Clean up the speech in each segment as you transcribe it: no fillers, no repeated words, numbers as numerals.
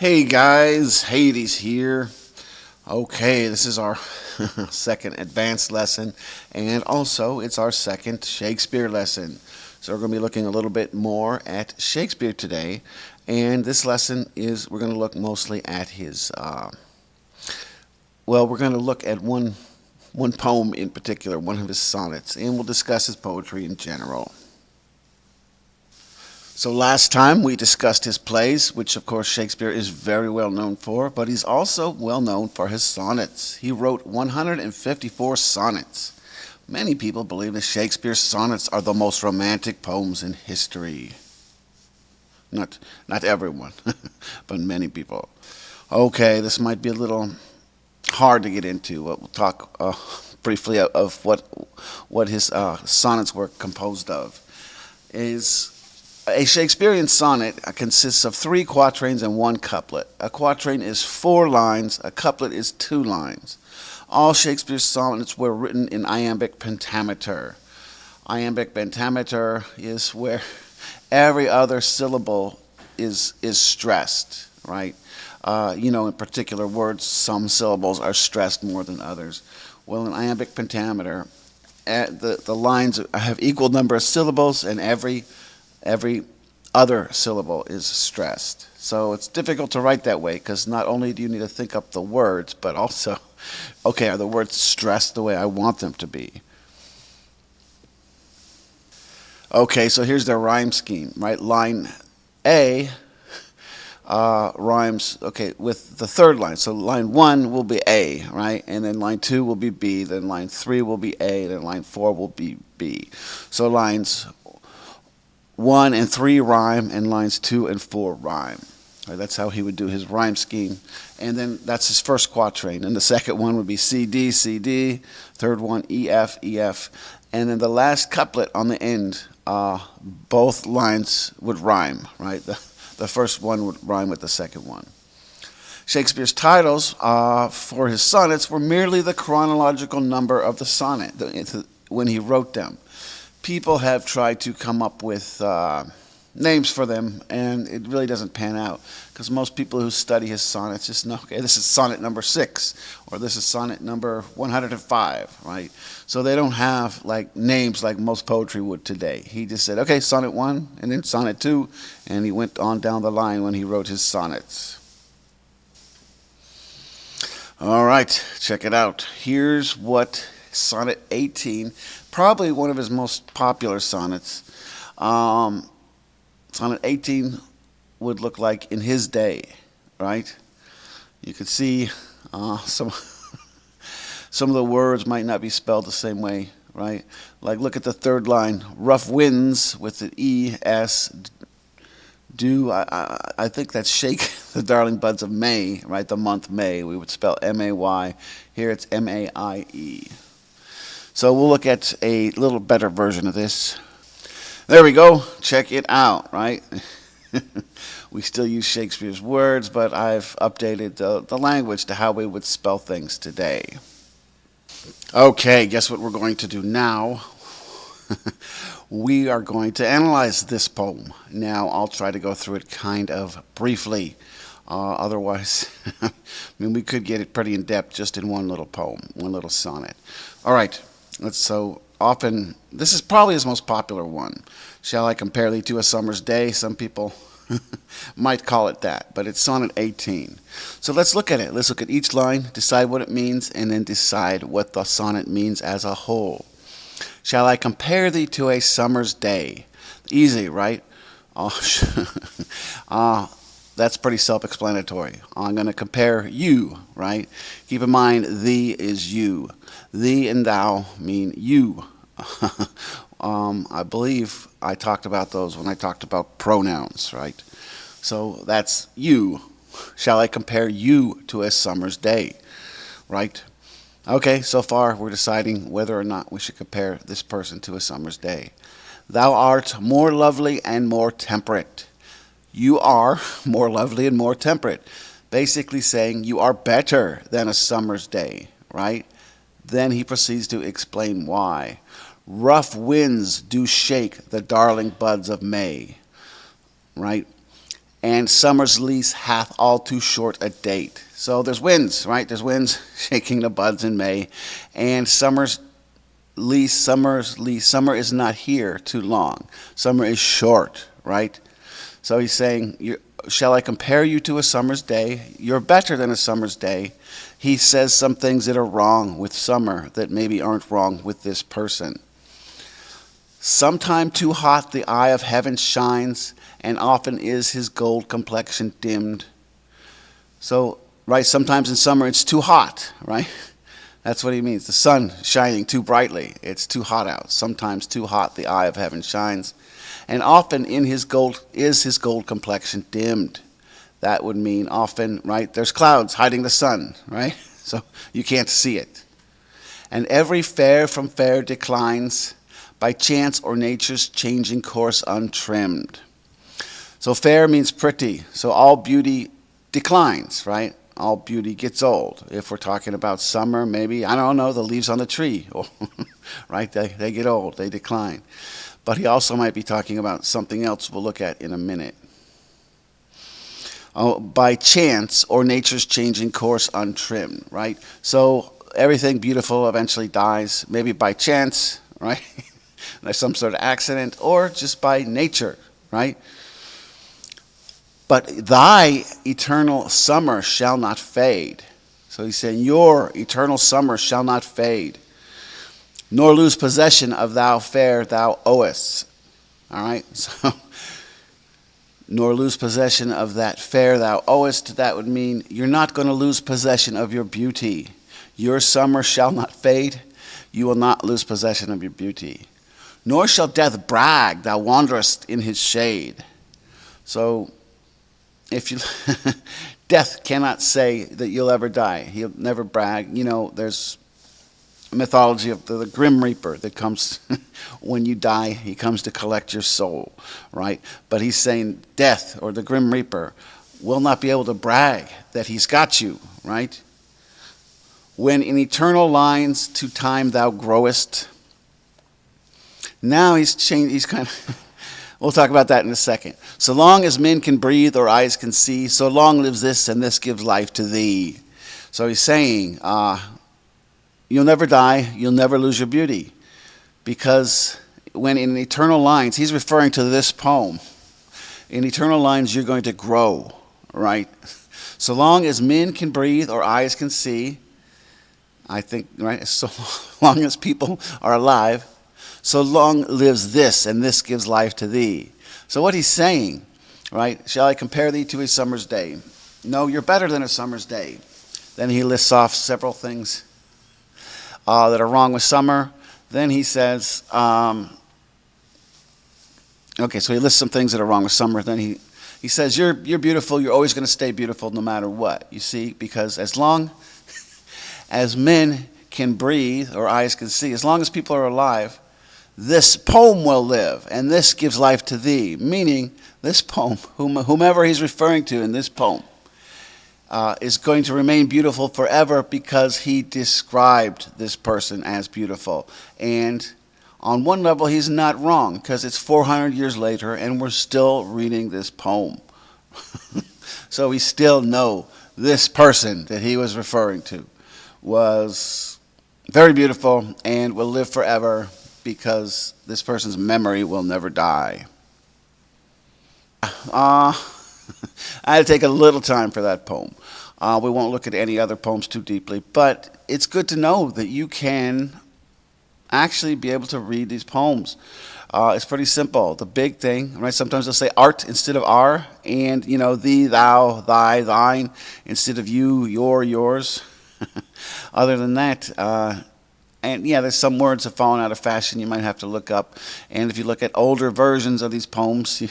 Hey guys, Hades here. Okay, this is our second advanced lesson, and also it's our second Shakespeare lesson. So we're going to be looking a little bit more at Shakespeare today, and this lesson is we're going to look mostly at his. We're going to look at one poem in particular, one of his sonnets, and we'll discuss his poetry in general. So last time we discussed his plays, which of course Shakespeare is very well known for, but he's also well known for his sonnets. He wrote 154 sonnets. Many people believe that Shakespeare's sonnets are the most romantic poems in history. Not everyone, but many people. Okay, this might be a little hard to get into. We'll talk briefly of what his sonnets were composed of. Is A Shakespearean sonnet consists of 3 quatrains and 1 couplet. A quatrain is 4 lines, a couplet is 2 lines. All Shakespeare's sonnets were written in iambic pentameter. Iambic pentameter is where every other syllable is stressed, right? In particular words, some syllables are stressed more than others. Well, in iambic pentameter, the lines have equal number of syllables, and every other syllable is stressed. So it's difficult to write that way because not only do you need to think up the words, but also, okay, are the words stressed the way I want them to be? Okay, so here's the rhyme scheme, right? Line A rhymes, okay, with the third line. So line 1 will be A, right? And then line 2 will be B, then line 3 will be A, then line 4 will be B. So lines 1 and 3 rhyme, and lines 2 and 4 rhyme. Right, that's how he would do his rhyme scheme. And then that's his first quatrain. And the second one would be C, D, C, D. Third one, E, F, E, F. And then the last couplet on the end, both lines would rhyme, right? The first one would rhyme with the second one. Shakespeare's titles for his sonnets were merely the chronological number of the sonnet when he wrote them. People have tried to come up with names for them, and it really doesn't pan out because most people who study his sonnets just know, okay, this is sonnet number 6 or this is sonnet number 105, right? So they don't have like names like most poetry would today. He just said, okay, sonnet 1 and then sonnet 2, and he went on down the line when he wrote his sonnets. All right, check it out. Here's what Sonnet 18, probably one of his most popular sonnets. Sonnet 18 would look like in his day, right? You could see some of the words might not be spelled the same way, right? Like look at the third line, rough winds with the E, S, do. I think that's shake the darling buds of May, right? The month May. We would spell M-A-Y. Here it's M-A-I-E. So we'll look at a little better version of this. There we go. Check it out, right? We still use Shakespeare's words, but I've updated the language to how we would spell things today. Okay, guess what we're going to do now? We are going to analyze this poem. Now, I'll try to go through it kind of briefly. Otherwise, we could get it pretty in depth just in one little poem, one little sonnet. All right. This is probably his most popular one. Shall I compare thee to a summer's day? Some people might call it that, but it's sonnet 18. So let's look at it. Let's look at each line, decide what it means, and then decide what the sonnet means as a whole. Shall I compare thee to a summer's day? Easy, right? That's pretty self-explanatory. I'm going to compare you, right? Keep in mind, thee is you. Thee and thou mean you. I believe I talked about those when I talked about pronouns, right? So that's you. Shall I compare you to a summer's day, right? Okay, so far we're deciding whether or not we should compare this person to a summer's day. Thou art more lovely and more temperate. You are more lovely and more temperate. Basically saying you are better than a summer's day, right? Then he proceeds to explain why. Rough winds do shake the darling buds of May, right? and summer's lease hath all too short a date. So there's winds, right? There's winds shaking the buds in May, and summer is not here too long. Summer is short, right? So he's saying, shall I compare you to a summer's day? You're better than a summer's day. He says some things that are wrong with summer that maybe aren't wrong with this person. Sometime too hot the eye of heaven shines, and often is his gold complexion dimmed. So, right, sometimes in summer it's too hot, right? That's what he means. The sun shining too brightly. It's too hot out. Sometimes too hot the eye of heaven shines. And often is his gold complexion dimmed. That would mean often, right, there's clouds hiding the sun, right? So you can't see it. And every fair from fair declines, by chance or nature's changing course untrimmed. So fair means pretty. So all beauty declines, right? All beauty gets old. If we're talking about summer, maybe, I don't know, the leaves on the tree, right? They get old, they decline. But he also might be talking about something else we'll look at in a minute. Oh, by chance or nature's changing course untrimmed, right? So everything beautiful eventually dies, maybe by chance, right? There's some sort of accident, or just by nature, right? But thy eternal summer shall not fade. So he's saying, your eternal summer shall not fade, nor lose possession of thou fair thou owest. All right? So, nor lose possession of that fair thou owest. That would mean you're not going to lose possession of your beauty. Your summer shall not fade. You will not lose possession of your beauty. Nor shall death brag, thou wanderest in his shade. So, if you death cannot say that you'll ever die. He'll never brag. You know, there's a mythology of the Grim Reaper that comes when you die. He comes to collect your soul, right? But he's saying death, or the Grim Reaper, will not be able to brag that he's got you, right? When in eternal lines to time thou growest. Now he's changed. He's kind of. We'll talk about that in a second. So long as men can breathe or eyes can see, so long lives this, and this gives life to thee. So he's saying, you'll never die, you'll never lose your beauty. Because when in eternal lines, he's referring to this poem. In eternal lines, you're going to grow, right? So long as men can breathe or eyes can see, I think, right? So long as people are alive, so long lives this, and this gives life to thee. So what he's saying, right? Shall I compare thee to a summer's day? No, you're better than a summer's day. Then he lists off several things that are wrong with summer. Then he says, okay, so he lists some things that are wrong with summer. Then he says, you're beautiful. You're always going to stay beautiful no matter what. You see, because as long as men can breathe or eyes can see, as long as people are alive, this poem will live, and this gives life to thee. Meaning, this poem, whomever he's referring to in this poem, is going to remain beautiful forever because he described this person as beautiful. And on one level, he's not wrong, because it's 400 years later, and we're still reading this poem. So we still know this person that he was referring to was very beautiful and will live forever, because this person's memory will never die. I had to take a little time for that poem. We won't look at any other poems too deeply, but it's good to know that you can actually be able to read these poems. It's pretty simple. The big thing, right? Sometimes they'll say art instead of are, and you know, thee, thou, thy, thine instead of you, your, yours. Other than that, and yeah, there's some words that have fallen out of fashion you might have to look up. And if you look at older versions of these poems,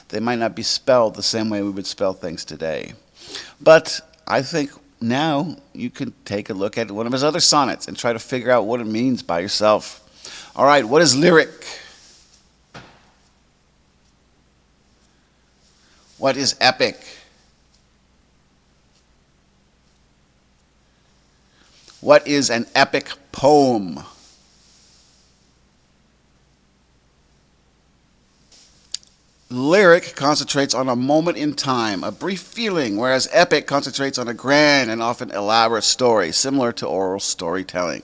they might not be spelled the same way we would spell things today. But I think now you can take a look at one of his other sonnets and try to figure out what it means by yourself. All right, what is lyric? What is epic? What is an epic poem? Lyric concentrates on a moment in time, a brief feeling, whereas epic concentrates on a grand and often elaborate story, similar to oral storytelling.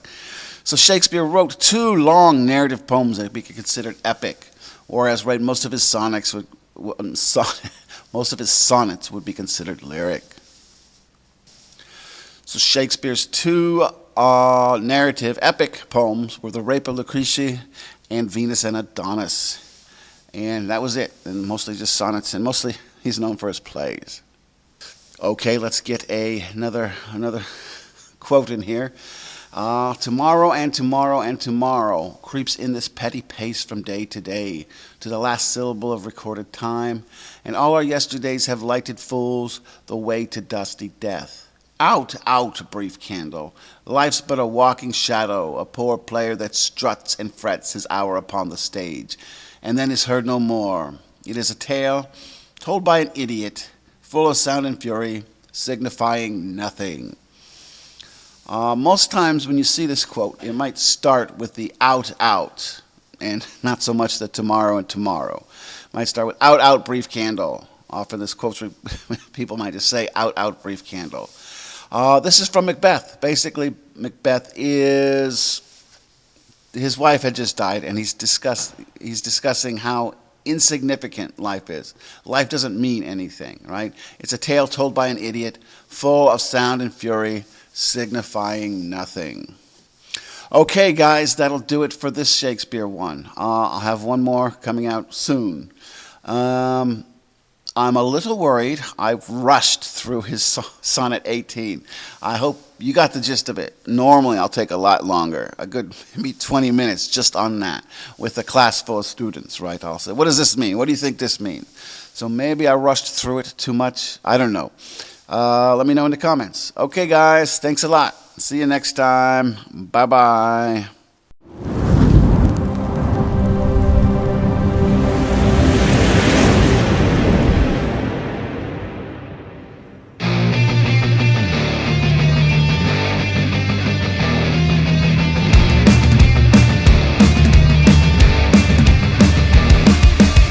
So Shakespeare wrote two long narrative poems that could be considered epic, whereas most of his sonnets would be considered lyric. So Shakespeare's two narrative epic poems were The Rape of Lucrece and Venus and Adonis. And that was it, and mostly just sonnets, and mostly he's known for his plays. Okay, let's get another quote in here. Tomorrow and tomorrow and tomorrow creeps in this petty pace from day to day, to the last syllable of recorded time, and all our yesterdays have lighted fools the way to dusty death. Out, out, brief candle. Life's but a walking shadow, a poor player that struts and frets his hour upon the stage, and then is heard no more. It is a tale told by an idiot, full of sound and fury, signifying nothing. Most times when you see this quote, it might start with the out, out, and not so much the tomorrow and tomorrow. It might start with out, out, brief candle. Often this quote, people might just say out, out, brief candle. This is from Macbeth. Basically, Macbeth is, his wife had just died, and he's discussing how insignificant life is. Life doesn't mean anything, right? It's a tale told by an idiot, full of sound and fury, signifying nothing. Okay, guys, that'll do it for this Shakespeare one. I'll have one more coming out soon. I'm a little worried. I've rushed through his Sonnet 18. I hope you got the gist of it. Normally, I'll take a lot longer, a good maybe 20 minutes just on that, with a class full of students, right? I'll say, what does this mean? What do you think this means? So maybe I rushed through it too much. I don't know. Let me know in the comments. Okay, guys, thanks a lot. See you next time. Bye-bye.